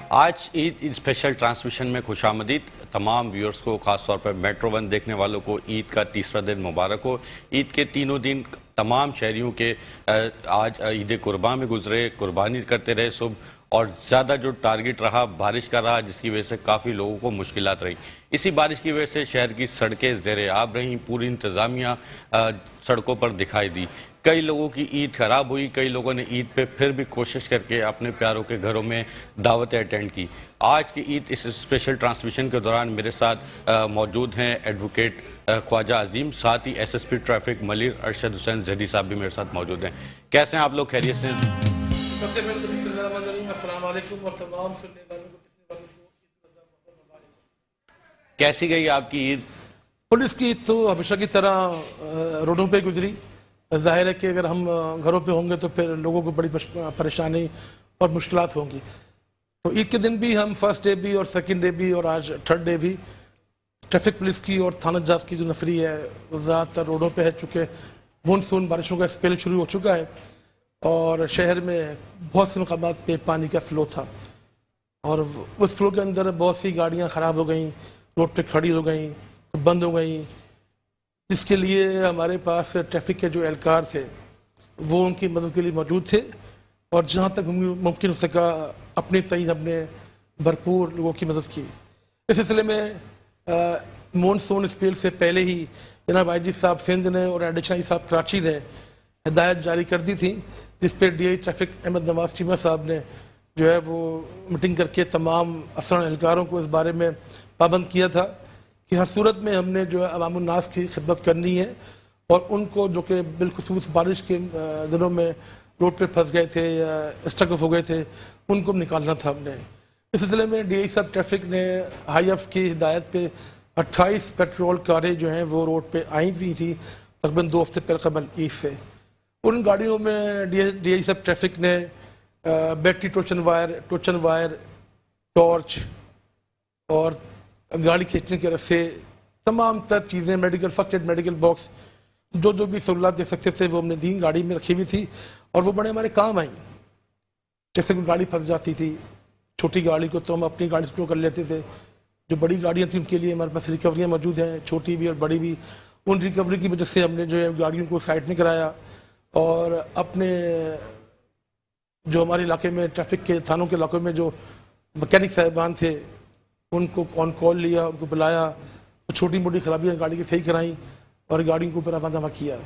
آج عید special transmission میں خوش آمدید تمام ویورز کو، خاص طور پر میٹرو ون دیکھنے والوں کو عید کا تیسرا دن مبارک ہو۔ عید کے تینوں دن تمام شہریوں کے آج عید قربان میں گزرے، قربانی کرتے رہے صبح، اور زیادہ جو ٹارگٹ رہا بارش کا رہا، جس کی وجہ سے کافی لوگوں کو مشکلات رہی۔ اسی بارش کی وجہ سے شہر کی سڑکیں زیر آب رہیں، پوری انتظامیہ سڑکوں پر دکھائی دی۔ کئی لوگوں کی عید خراب ہوئی، کئی لوگوں نے عید پہ پھر بھی کوشش کر کے اپنے پیاروں کے گھروں میں دعوتیں اٹینڈ کی۔ آج کی عید اس اسپیشل ٹرانسمیشن کے دوران میرے ساتھ موجود ہیں ایڈوکیٹ خواجہ عظیم، ساتھ ہی S S P traffic Malir Arshad Hussain Zaidi sahib بھی میرے ساتھ موجود ہیں۔ کیسے ہیں آپ لوگ؟ خیریت سے؟ سب سے پہلے تو السلام علیکم اور تمام سننے والوں کو کیسی گئی آپ کی عید؟ پولیس کی عید تو ہمیشہ کی طرح روڈوں پہ گزری۔ ظاہر ہے کہ اگر ہم گھروں پہ ہوں گے تو پھر لوگوں کو بڑی پریشانی اور مشکلات ہوں گی۔ تو عید کے دن بھی ہم فرسٹ ڈے بھی اور سیکنڈ ڈے بھی اور آج تھرڈ ڈے بھی ٹریفک پولیس کی اور تھانہ جات کی جو نفری ہے وہ زیادہ تر روڈوں پہ ہے، چونکہ مونسون بارشوں کا اسپیل شروع ہو چکا ہے اور شہر میں بہت سے مقامات پہ پانی کا فلو تھا، اور اس فلو کے اندر بہت سی گاڑیاں خراب ہو گئیں، روڈ پہ کھڑی ہو گئیں، بند ہو گئیں، جس کے لیے ہمارے پاس ٹریفک کے جو اہلکار تھے وہ ان کی مدد کے لیے موجود تھے، اور جہاں تک ممکن ہو سکا اپنی تئیں ہم نے بھرپور لوگوں کی مدد کی۔ اس سلسلے میں مونسون اسپیل سے پہلے ہی جناب آئی جی صاحب سندھ نے اور ایڈیشنل صاحب کراچی نے ہدایت جاری کر دی تھی، جس پہ ڈی آئی ٹریفک احمد نواز چیمہ صاحب نے جو ہے وہ میٹنگ کر کے تمام افسران اہلکاروں کو اس بارے میں پابند کیا تھا کہ ہر صورت میں ہم نے جو ہے عوام الناس کی خدمت کرنی ہے، اور ان کو جو کہ بالخصوص بارش کے دنوں میں روڈ پہ پھنس گئے تھے یا اسٹرک ہو گئے تھے، ان کو نکالنا تھا ہم نے۔ اس سلسلے میں ڈی آئی صاحب ٹریفک نے ہائی ایف کی ہدایت پہ 28 پیٹرول کاریں جو ہیں وہ روڈ پہ آئی ہوئی تھی تقریباً 2 ہفتے پہلے قبل عید سے۔ ان گاڑیوں میں ڈی آئی صاحب ٹریفک نے بیٹری ٹوچن وائر، ٹارچ اور گاڑی کھینچنے کے رسے، تمام تر چیزیں، medical first aid medical box, جو بھی سہولت دے سکتے تھے وہ ہم نے دی، گاڑی میں رکھی ہوئی تھی، اور وہ بڑے ہمارے کام آئیں۔ جیسے کوئی گاڑی پھنس جاتی تھی، چھوٹی گاڑی کو تو ہم اپنی گاڑی سے کر لیتے تھے، جو بڑی گاڑیاں تھیں ان کے لیے ہمارے پاس ریکوریاں موجود ہیں، چھوٹی بھی اور بڑی بھی۔ ان ریکوری کی وجہ سے ہم نے جو ہے گاڑیوں کو سائڈ نہیں کرایا، اور اپنے جو ہمارے علاقے میں ٹریفک کے تھانوں کے علاقوں میں جو مکینک صاحبان تھے ان کو آن کال لیا، ان کو بلایا، چھوٹی موٹی خرابیاں گاڑی کی صحیح کرائی اور گاڑیوں کو روانہ کیا۔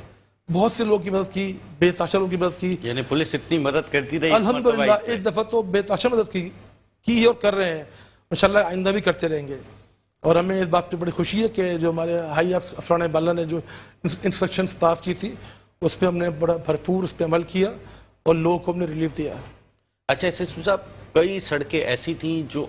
بہت سے لوگوں کی مدد کی، بے تحاشا لوگوں کی مدد کی۔ یعنی پولیس اتنی مدد کرتی رہی الحمدللہ، ایک دفعہ تو بے تحاشا مدد کی اور کر رہے ہیں، انشاءاللہ آئندہ بھی کرتے رہیں گے۔ اور ہمیں اس بات پہ بڑی خوشی ہے کہ جو ہمارے ہائی افسران بالا نے جو انسٹرکشنز پاس کی تھی اس پہ ہم نے بڑا بھرپور اس پہ عمل کیا اور لوگوں کو ہم نے ریلیف دیا۔ اچھا ایس ایس پی صاحب، کئی سڑکیں ایسی تھیں جو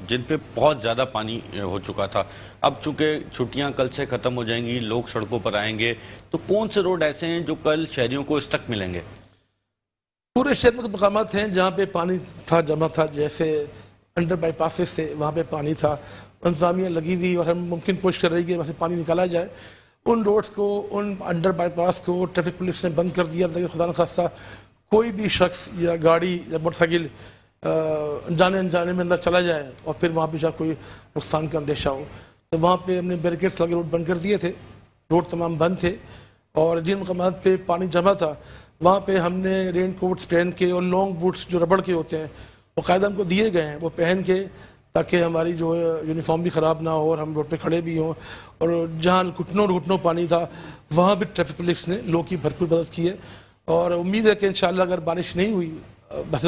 جن پہ بہت زیادہ پانی ہو چکا تھا، اب چونکہ چھٹیاں کل سے ختم ہو جائیں گی، لوگ سڑکوں پر آئیں گے، تو کون سے روڈ ایسے ہیں جو کل شہریوں کو اسٹک ملیں گے؟ پورے شہر میں مقامات ہیں جہاں پہ پانی تھا، جمع تھا، جیسے انڈر بائی پاسز سے وہاں پہ پانی تھا، انتظامیہ لگی ہوئی اور ہم ممکن کوشش کر رہی ہے کہ وہاں سے پانی نکالا جائے۔ ان روڈز کو، ان انڈر بائی پاس کو ٹریفک پولیس نے بند کر دیا تاکہ خدا نخواستہ کوئی بھی شخص یا گاڑی یا موٹر سائیکل انجانے میں اندر چلا جائے اور پھر وہاں پہ جا کوئی نقصان کا اندیشہ ہو۔ تو وہاں پہ ہم نے بیریکیڈس لگے روڈ بند کر دیے تھے، روڈ تمام بند تھے، اور جن مقامات پہ پانی جمع تھا وہاں پہ ہم نے رین کوٹس پہن کے اور لانگ بوٹس جو ربڑ کے ہوتے ہیں وہ قاعدہ ہم کو دیے گئے ہیں، وہ پہن کے، تاکہ ہماری جو یونیفارم بھی خراب نہ ہو اور ہم روڈ پہ کھڑے بھی ہوں۔ اور جہاں گھٹنوں پانی تھا وہاں بھی ٹریفک پولیس نے لوگوں کی بھرپور مدد کی ہے، اور امید ہے کہ انشاءاللہ اگر بارش نہیں ہوئی، بس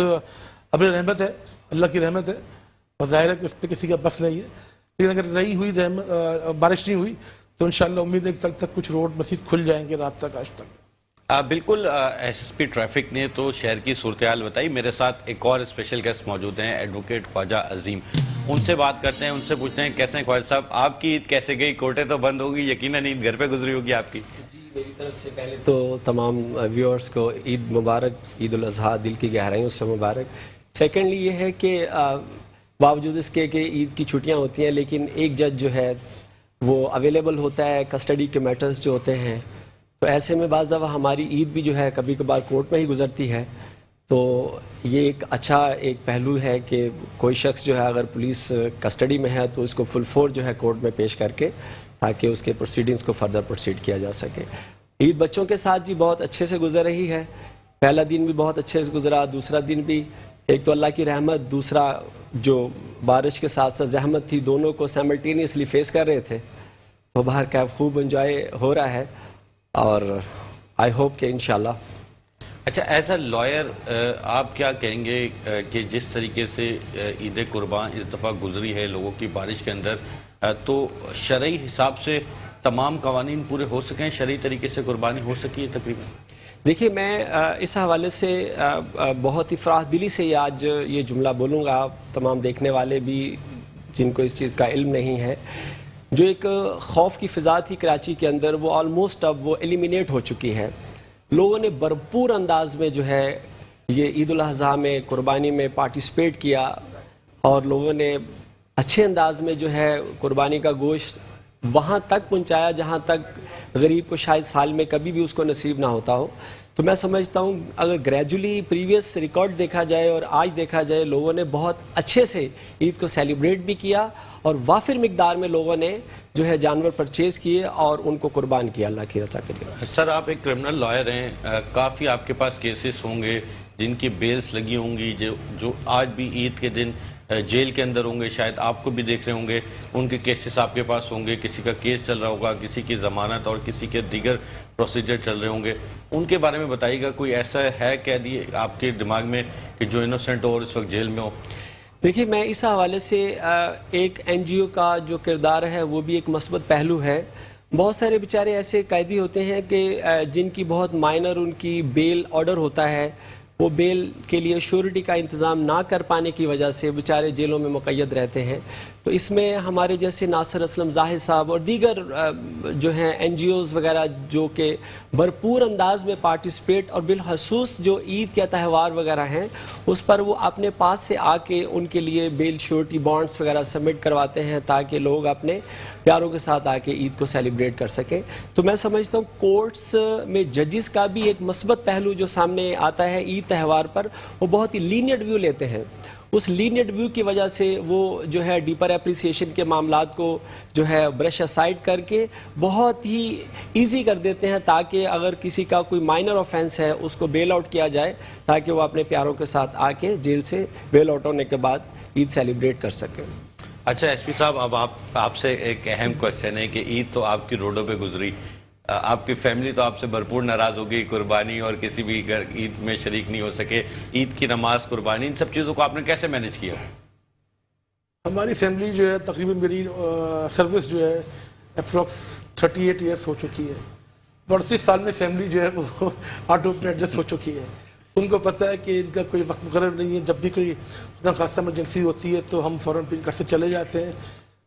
اب رحمت ہے، اللہ کی رحمت ہے، اور ظاہر ہے کہ اس پہ کسی کا بس نہیں ہے، لیکن اگر نہیں ہوئی بارش نہیں ہوئی تو انشاءاللہ امید ہے کہ کل تک کچھ روڈ مزید کھل جائیں گے، رات تک، آج تک۔ بالکل، ایس ایس پی ٹریفک نے تو شہر کی صورتحال بتائی۔ میرے ساتھ ایک اور اسپیشل گیسٹ موجود ہیں، ایڈوکیٹ خواجہ عظیم، ان سے بات کرتے ہیں، ان سے پوچھتے ہیں کیسے ہیں خواجہ صاحب، آپ کی عید کیسے گئی؟ کورٹیں تو بند ہوگی، یقیناً عید گھر پہ گزری ہوگی آپ کی؟ جی، میری طرف سے پہلے تو تمام ویورز کو عید مبارک، عید الاضحیٰ دل کی گہرائیوں سے مبارک۔ سیکنڈلی یہ ہے کہ باوجود اس کے کہ عید کی چھٹیاں ہوتی ہیں لیکن ایک جج جو ہے وہ اویلیبل ہوتا ہے کسٹڈی کے میٹرز جو ہوتے ہیں، تو ایسے میں بعض دفعہ ہماری عید بھی جو ہے کبھی کبھار کورٹ میں ہی گزرتی ہے۔ تو یہ ایک اچھا ایک پہلو ہے کہ کوئی شخص جو ہے اگر پولیس کسٹڈی میں ہے تو اس کو فل فور جو ہے کورٹ میں پیش کر کے تاکہ اس کے پروسیڈنگز کو فردر پروسیڈ کیا جا سکے. عید بچوں کے ساتھ جی بہت اچھے سے گزر رہی ہے. پہلا دن بھی بہت اچھے سے گزرا, دوسرا دن بھی ایک تو اللہ کی رحمت, دوسرا جو بارش کے ساتھ ساتھ زحمت تھی, دونوں کو سائملٹینیسلی فیس کر رہے تھے. تو باہر کا خوب انجوائے ہو رہا ہے اور آئی ہوپ کہ انشاءاللہ. اچھا, ایز اے لائر آپ کیا کہیں گے کہ جس طریقے سے عید قربان اس دفعہ گزری ہے لوگوں کی بارش کے اندر, تو شرعی حساب سے تمام قوانین پورے ہو سکیں, شرعی طریقے سے قربانی ہو سکی ہے تقریباً؟ دیکھیے میں اس حوالے سے بہت ہی فراخ دلی سے آج یہ جملہ بولوں گا, تمام دیکھنے والے بھی جن کو اس چیز کا علم نہیں ہے, جو ایک خوف کی فضا تھی کراچی کے اندر وہ آلموسٹ اب وہ ایلیمینیٹ ہو چکی ہے. لوگوں نے بھرپور انداز میں جو ہے یہ عید الاضحیٰ میں قربانی میں پارٹیسپیٹ کیا اور لوگوں نے اچھے انداز میں جو ہے قربانی کا گوشت وہاں تک پہنچایا جہاں تک غریب کو شاید سال میں کبھی بھی اس کو نصیب نہ ہوتا ہو. تو میں سمجھتا ہوں اگر گریجولی پریویس ریکارڈ دیکھا جائے اور آج دیکھا جائے, لوگوں نے بہت اچھے سے عید کو سیلیبریٹ بھی کیا اور وافر مقدار میں لوگوں نے جو ہے جانور پرچیز کیے اور ان کو قربان کیا اللہ کی رضا کے لیے. سر, آپ ایک کرمنل لائر ہیں, کافی آپ کے پاس کیسز ہوں گے جن کی بیلز لگی ہوں گی, جو آج بھی عید کے دن جیل کے اندر ہوں گے, شاید آپ کو بھی دیکھ رہے ہوں گے, ان کے کیسز آپ کے پاس ہوں گے, کسی کا کیس چل رہا ہوگا, کسی کی ضمانت اور کسی کے دیگر پروسیجر چل رہے ہوں گے. ان کے بارے میں بتائیے گا, کوئی ایسا ہے قیدی آپ کے دماغ میں کہ جو انوسنٹ ہو اور اس وقت جیل میں ہو؟ دیکھیے میں اس حوالے سے ایک این جی او کا جو کردار ہے وہ بھی ایک مثبت پہلو ہے. بہت سارے بیچارے ایسے قیدی ہوتے ہیں کہ جن کی بہت مائنر ان کی بیل آرڈر ہوتا ہے, وہ بیل کے لیے شیورٹی کا انتظام نہ کر پانے کی وجہ سے بیچارے جیلوں میں مقید رہتے ہیں. تو اس میں ہمارے جیسے ناصر اسلم زاہد صاحب اور دیگر جو ہیں این جی اوز وغیرہ جو کہ بھرپور انداز میں پارٹیسپیٹ, اور بالخصوص جو عید کے تہوار وغیرہ ہیں اس پر وہ اپنے پاس سے آ کے ان کے لیے بیل شیورٹی بانڈز وغیرہ سبمٹ کرواتے ہیں تاکہ لوگ اپنے پیاروں کے ساتھ آ کے عید کو سیلیبریٹ کر سکیں. تو میں سمجھتا ہوں کورٹس میں ججز کا بھی ایک مثبت پہلو جو سامنے آتا ہے عید تہوار پر, وہ بہت ہی لینیئنٹ ویو لیتے ہیں. اس لینیئنٹ ویو کی وجہ سے وہ جو ہے ڈیپر اپریسیشن کے معاملات کو جو ہے برش اسائڈ کر کے بہت ہی ایزی کر دیتے ہیں تاکہ اگر کسی کا کوئی مائنر آفینس ہے اس کو بیل آؤٹ کیا جائے تاکہ وہ اپنے پیاروں کے ساتھ آ کے جیل سے بیل آؤٹ ہونے کے بعد عید سیلیبریٹ کر سکیں. اچھا ایس پی صاحب, اب آپ سے ایک اہم کوشچن ہے کہ عید تو آپ کی روڈوں پہ گزری, آپ کی فیملی تو آپ سے بھرپور ناراض ہو گئی, قربانی اور کسی بھی عید میں شریک نہیں ہو سکے, عید کی نماز, قربانی, ان سب چیزوں کو آپ نے کیسے مینیج کیا؟ ہماری فیملی جو ہے تقریباً میری سروس جو ہے اپروکس 38 ایئرس ہو چکی ہے. 38 سال میں فیملی جو ہے وہ آٹو پہ ایڈجسٹ ہو چکی ہے. ان کو پتہ ہے کہ ان کا کوئی وقت مقرر نہیں ہے, جب بھی کوئی خاصہ ایمرجنسی ہوتی ہے تو ہم فوراً پھر گھر سے چلے جاتے ہیں.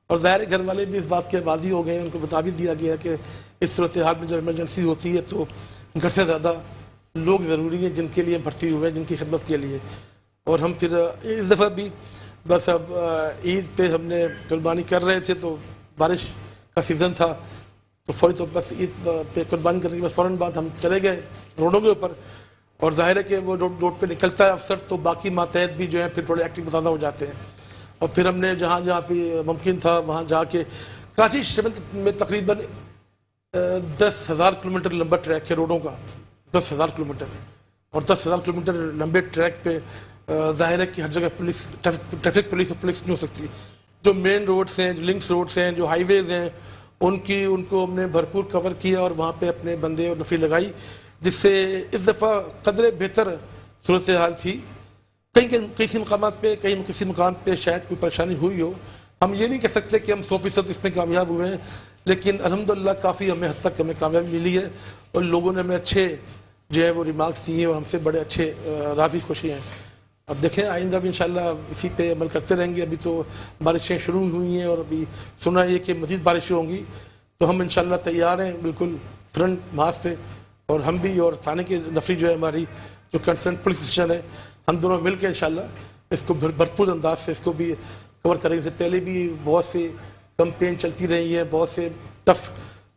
اور ظاہر گھر والے بھی اس بات کے عادی ہو گئے ہیں, ان کو بتا بھی دیا گیا کہ اس صورتحال میں جب ایمرجنسی ہوتی ہے تو گھر سے زیادہ لوگ ضروری ہیں جن کے لیے بھرتی ہوئے ہیں, جن کی خدمت کے لیے. اور ہم پھر اس دفعہ بھی بس اب عید پہ ہم نے قربانی کر رہے تھے تو بارش کا سیزن تھا تو فوری تو بس عید پہ قربانی کرنے کے بعد فوراً بعد ہم چلے گئے روڈوں کے اوپر. اور ظاہر ہے کہ وہ روڈ پہ نکلتا ہے افسر تو باقی ماتحت بھی جو ہیں پھر تھوڑے ایکٹیو زیادہ ہو جاتے ہیں. اور پھر ہم نے جہاں جہاں پہ ممکن تھا وہاں جا کے کراچی شہر میں تقریباً 10,000 کلومیٹر لمبا ٹریک ہے روڈوں کا, 10,000 کلومیٹر. اور 10,000 کلومیٹر لمبے ٹریک پہ ظاہر ہے کہ ہر جگہ پولیس, ٹریفک پولیس اور پولیس نہیں ہو سکتی. جو مین روڈس ہیں, جو لنکس روڈس ہیں, جو ہائی ویز ہیں, ان کو ہم نے بھرپور کور کیا اور وہاں پہ اپنے بندے اور نفری لگائی, جس سے اس دفعہ قدرے بہتر صورتحال تھی. کئی مقامات پہ کسی مقام پہ شاید کوئی پریشانی ہوئی ہو. ہم یہ نہیں کہہ سکتے کہ ہم 100% اس میں کامیاب ہوئے ہیں, لیکن الحمدللہ کافی ہمیں حد تک ہمیں کامیابی ملی ہے اور لوگوں نے ہمیں اچھے جو ہے وہ ریمارکس دیے اور ہم سے بڑے اچھے راضی خوشی ہیں. اب دیکھیں آئندہ بھی انشاءاللہ اسی پہ عمل کرتے رہیں گے. ابھی تو بارشیں شروع ہوئی ہیں اور ابھی سنا ہے کہ مزید بارشیں ہوں گی, تو ہم انشاءاللہ تیار ہیں بالکل فرنٹ مارچ پہ. اور ہم بھی اور تھانے کے نفری جو ہے ہماری جو کنسرن پولیس اسٹیشن ہے, ہم دونوں مل کے انشاءاللہ اس کو بھرپور انداز سے اس کو بھی کور کریں گے. سے پہلے بھی بہت سی کمپین چلتی رہی ہیں, بہت سے ٹف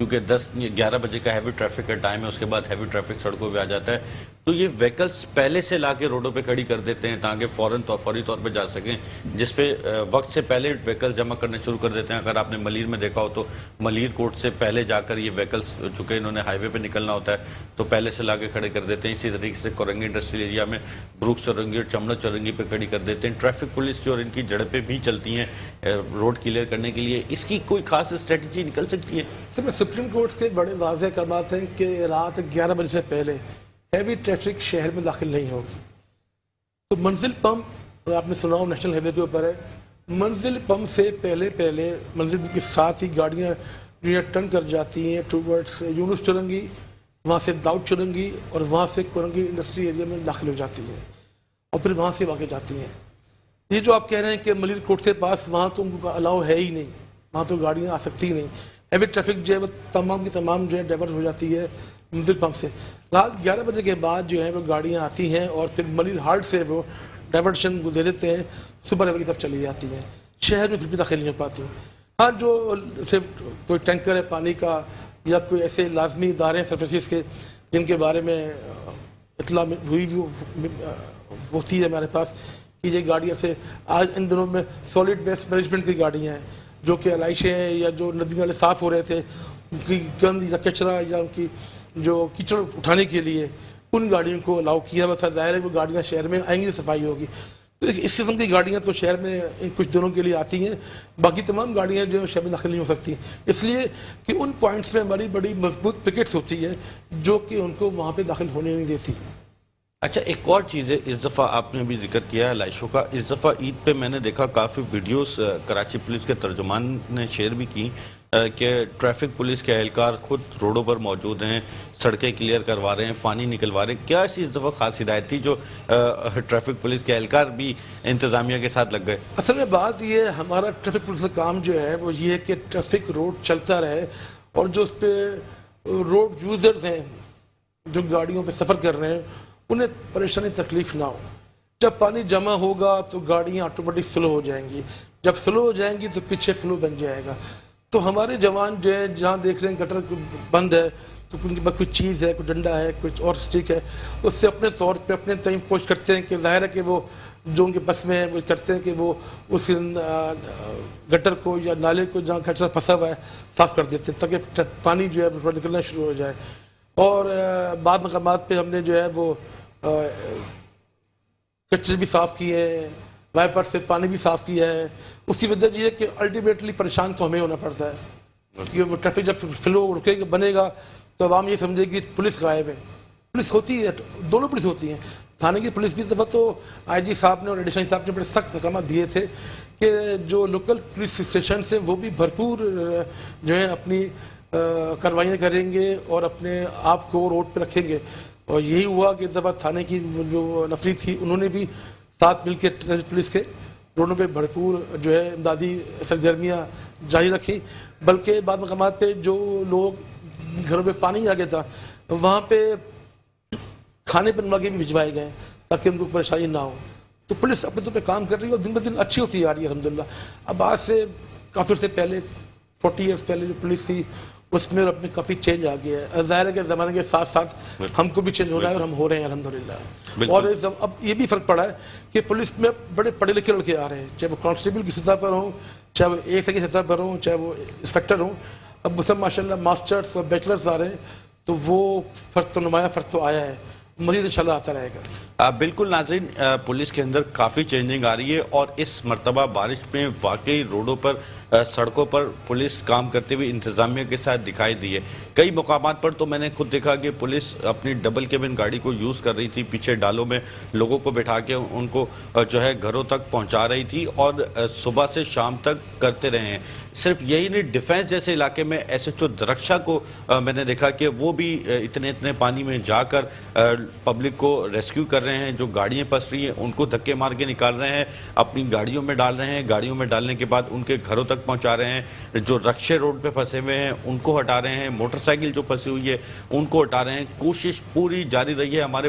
کیونکہ 10-11 بجے کا ہیوی ٹریفک کا ٹائم ہے، اس کے بعد ہیوی ٹریفک سڑکوں پہ آ جاتا ہے، تو یہ وہیکلس پہلے سے لا کے روڈوں پہ کھڑی کر دیتے ہیں تاکہ فوری طور پہ جا سکیں، جس پہ وقت سے پہلے وہیکل جمع کرنے شروع کر دیتے ہیں۔ اگر آپ نے ملیر میں دیکھا ہو تو ملیر کوٹ سے پہلے جا کر یہ وہیکلس، چونکہ انہوں نے ہائی وے پہ نکلنا ہوتا ہے تو پہلے سے لا کے کھڑے کر دیتے ہیں۔ اسی طریقے سے کورنگی انڈسٹریل ایریا میں بروک چورنگی اور چمڑا چورنگی پہ کھڑی کر دیتے ہیں۔ ٹریفک پولیس کی اور ان کی جھڑپیں بھی چلتی ہیں روڈ کلیئر کرنے کے لیے، اس کی کوئی خاص اسٹریٹجی نکل سکتی ہے؟ سپریم کورٹ کے بڑے واضح احکامات ہیں کہ رات 11 بجے سے پہلے ہیوی ٹریفک شہر میں داخل نہیں ہوگی۔ تو منزل پمپ، آپ نے سنا ہو نیشنل ہائی وے کے اوپر ہے، منزل پمپ سے پہلے منزل کے ساتھ ہی گاڑیاں جو ہے ٹرن کر جاتی ہیں ٹوورڈس یونس چورنگی، وہاں سے داؤد چورنگی اور وہاں سے کورنگی انڈسٹری ایریا میں داخل ہو جاتی ہیں اور پھر وہاں سے واقع جاتی ہیں۔ یہ جو آپ کہہ رہے ہیں کہ ملیر کوٹ کے پاس وہاں تو ان کو الاؤ ہے ہی نہیں، وہاں تو گاڑیاں آ سکتی ہی نہیں، ہیوی ٹریفک جو ہے وہ تمام کی تمام جو ہے ڈائیورٹ ہو جاتی ہے منزل پمپ سے۔ رات 11 بجے کے بعد جو ہے وہ گاڑیاں آتی ہیں اور پھر ملیر ہالٹ سے وہ ڈائیورشن دے دیتے ہیں، صبح لیول کی طرف چلی جاتی ہیں، شہر میں پھر بھی داخل نہیں ہو پاتی۔ ہاں جو صرف کوئی ٹینکر ہے پانی کا یا کوئی ایسے لازمی ادارے ہیں سروسز کے جن کے بارے میں اطلاع ہوئی ہوتی ہے ہمارے پاس کہ یہ گاڑیاں سے آج ان دنوں میں سالڈ ویسٹ مینجمنٹ کی گاڑیاں ہیں جو کہ علائشیں ہیں یا جو ندی نالے صاف ہو رہے تھے ان کی گند یا کچرا یا ان کی جو کیچڑ اٹھانے کے لیے ان گاڑیوں کو الاؤ کیا ہوا تھا۔ ظاہر ہے وہ گاڑیاں شہر میں آئیں گی، صفائی ہوگی، تو اس قسم کی گاڑیاں تو شہر میں کچھ دنوں کے لیے آتی ہیں، باقی تمام گاڑیاں جو شہر میں داخل نہیں ہو سکتی، اس لیے کہ ان پوائنٹس میں ہماری بڑی مضبوط پکٹس ہوتی ہے جو کہ ان کو وہاں پہ داخل ہونے نہیں دیتی۔ اچھا، ایک اور چیز ہے، اس دفعہ آپ نے ابھی ذکر کیا ہے لائشوں کا، اس دفعہ عید پہ میں نے دیکھا کافی ویڈیوز کراچی پولیس کے ترجمان نے شیئر بھی کی کہ ٹریفک پولیس کے اہلکار خود روڈوں پر موجود ہیں، سڑکیں کلیئر کروا رہے ہیں، پانی نکلوا رہے ہیں۔ کیا ایسی اس دفعہ خاص ہدایت تھی جو ٹریفک پولیس کے اہلکار بھی انتظامیہ کے ساتھ لگ گئے؟ اصل میں بات یہ ہے، ہمارا ٹریفک پولیس کا کام جو ہے وہ یہ ہے کہ ٹریفک روڈ چلتا رہے اور جو اس پہ روڈ یوزرز ہیں جو گاڑیوں پہ سفر کر رہے ہیں انہیں پریشانی تکلیف نہ ہو۔ جب پانی جمع ہوگا تو گاڑیاں آٹومیٹک سلو ہو جائیں گی، جب سلو ہو جائیں گی تو پیچھے فلو بن جائے گا۔ تو ہمارے جوان جو ہے جہاں دیکھ رہے ہیں گٹر بند ہے تو ان کے پاس کوئی چیز ہے، کوئی ڈنڈا ہے، کچھ اور اسٹک ہے، اس سے اپنے طور پہ اپنے تئیں کوشش کرتے ہیں کہ ظاہر ہے کہ وہ جو ان کے بس میں ہے وہ کرتے ہیں کہ وہ اس گٹر کو یا نالے کو جہاں کچرا پھنسا ہوا ہے صاف کر دیتے ہیں تاکہ پانی جو ہے وہ نکلنا شروع ہو جائے۔ اور بعض مقامات پہ ہم نے جو ہے وہ کچرے بھی صاف کیے ہیں، وائپر سے پانی بھی صاف کیا ہے۔ اس کی وجہ یہ ہے کہ الٹیمیٹلی پریشان تو ہمیں ہونا پڑتا ہے کیونکہ وہ ٹریفک جب فلو رکے گا بنے گا تو عوام یہ سمجھے گی پولیس غائب ہے۔ پولیس ہوتی ہے، دونوں پولیس ہوتی ہیں، تھانے کی پولیس بھی دفعہ تو آئی جی صاحب نے اور ایڈیشنل صاحب نے بڑے سخت احکامات دیے تھے کہ جو لوکل پولیس اسٹیشنس ہیں وہ بھی بھرپور جو ہے اپنی کاروائیاں کریں گے اور اپنے آپ کو روڈ پہ رکھیں گے۔ اور یہی ہوا کہ دفعہ تھانے کی جو نفری تھی انہوں نے بھی ساتھ مل کے پولیس کے روڈوں پہ بھرپور جو ہے امدادی سرگرمیاں جاری رکھی، بلکہ بعض مقامات پہ جو لوگ گھروں پہ پانی آ گیا تھا وہاں پہ کھانے بنوا کے بھی بھجوائے گئے تاکہ ان کو پریشانی نہ ہو۔ تو پولیس اپنے طور پہ کام کر رہی ہے اور دن بہ دن اچھی ہوتی آ رہی ہے الحمدللہ۔ اب آج سے کافی عرصے پہلے 40 ایئرس پہلے جو پولیس تھی اس میں اپنے کافی چینج آ گیا ہے۔ ظاہر ہے کہ زمانے کے ساتھ ساتھ ہم کو بھی چینج ہونا ہے اور ہم ہو رہے ہیں الحمدللہ۔ اور اب یہ بھی فرق پڑا ہے کہ پولیس میں بڑے پڑھے لکھے لڑکے آ رہے ہیں، چاہے وہ کانسٹیبل کی سطح پر ہوں، چاہے وہ ایس کی سطح پر ہوں، چاہے وہ انسپیکٹر ہوں۔ اب سب ماشاء اللہ ماسٹرس اور بیچلرس آ رہے ہیں، تو وہ فرق تو نمایاں فرق تو آیا ہے، مزید انشاءاللہ آتا رہے گا۔ بالکل ناظرین، پولیس کے اندر کافی چینجنگ آ رہی ہے اور اس مرتبہ بارش میں واقعی روڈوں پر سڑکوں پر پولیس کام کرتے ہوئے انتظامیہ کے ساتھ دکھائی دی ہے۔ کئی مقامات پر تو میں نے خود دیکھا کہ پولیس اپنی ڈبل کیبن گاڑی کو یوز کر رہی تھی، پیچھے ڈالوں میں لوگوں کو بٹھا کے ان کو جو ہے گھروں تک پہنچا رہی تھی اور صبح سے شام تک کرتے رہے ہیں۔ صرف یہی نہیں، ڈیفینس جیسے علاقے میں ایس ایچ او درخشا کو میں نے دیکھا کہ وہ بھی اتنے پانی میں جا کر پبلک کو ریسکیو کر رہے ہیں، جو گاڑیاں پھنس رہی ہیں ان کو دھکے مار کے نکال رہے ہیں، اپنی گاڑیوں میں ڈال رہے ہیں، گاڑیوں میں ڈالنے کے بعد ان کے گھروں تک پہنچا رہے ہیں، جو رکشے روڈ پہ پھنسے ہوئے ہیں ان کو ہٹا رہے ہیں، موٹر سائیکل جو پھنسی ہوئی ہے ان کو ہٹا رہے ہیں۔ کوشش پوری جاری رہی ہے ہمارے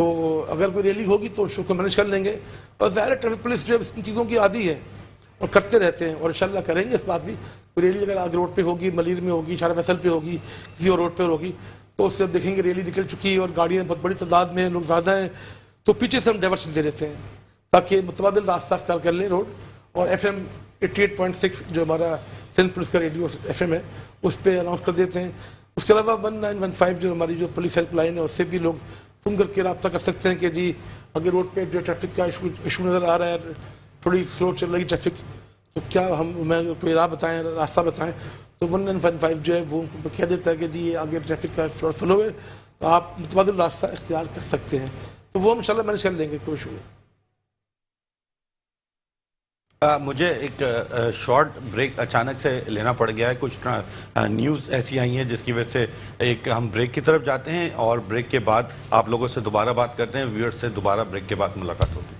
تو اگر کوئی ریلی ہوگی تو اس کو مینیج کر لیں گے. اور ظاہر ہے ٹریفک پولیس جو ہے ان چیزوں کی عادی ہے اور کرتے رہتے ہیں, اور انشاءاللہ کریں گے اس بات بھی. کوئی ریلی اگر آگے روڈ پہ ہوگی, ملیر میں ہوگی, شارع فیصل پہ ہوگی, کسی اور روڈ پہ ہوگی, تو اس سے دیکھیں گے ریلی نکل چکی ہے اور گاڑیاں بہت بڑی تعداد میں ہیں, لوگ زیادہ ہیں, تو پیچھے سے ہم ڈائیورشن دے دیتے ہیں تاکہ متبادل راستہ اختیار کر لیں روڈ. اور ایف ایم 88.6 جو ہمارا سندھ پولیس کا ریڈیو ایف ایم ہے اس پہ اناؤنس کر دیتے ہیں. اس کے علاوہ 1915 جو ہماری جو پولیس ہیلپ لائن ہے اس سے بھی لوگ فون کر کے رابطہ کر سکتے ہیں کہ جی اگر روڈ پہ جو ٹریفک کا ایشو نظر آ رہا ہے, تھوڑی سلو چل رہی ٹریفک, تو کیا ہمیں کوئی راہ بتائیں, راستہ بتائیں. تو 1915 جو ہے وہ کہہ دیتا ہے کہ جی آگے ٹریفک کا فلو ہے, تو آپ متبادل راستہ اختیار کر سکتے ہیں. تو وہ ہم انشاءاللہ مینیج کر لیں گے, کوئی ایشو نہیں. مجھے ایک شارٹ بریک اچانک سے لینا پڑ گیا ہے. کچھ نیوز ایسی آئی ہیں جس کی وجہ سے ایک ہم بریک کی طرف جاتے ہیں, اور بریک کے بعد آپ لوگوں سے دوبارہ بات کرتے ہیں. ویورز سے دوبارہ بریک کے بعد ملاقات ہوگی.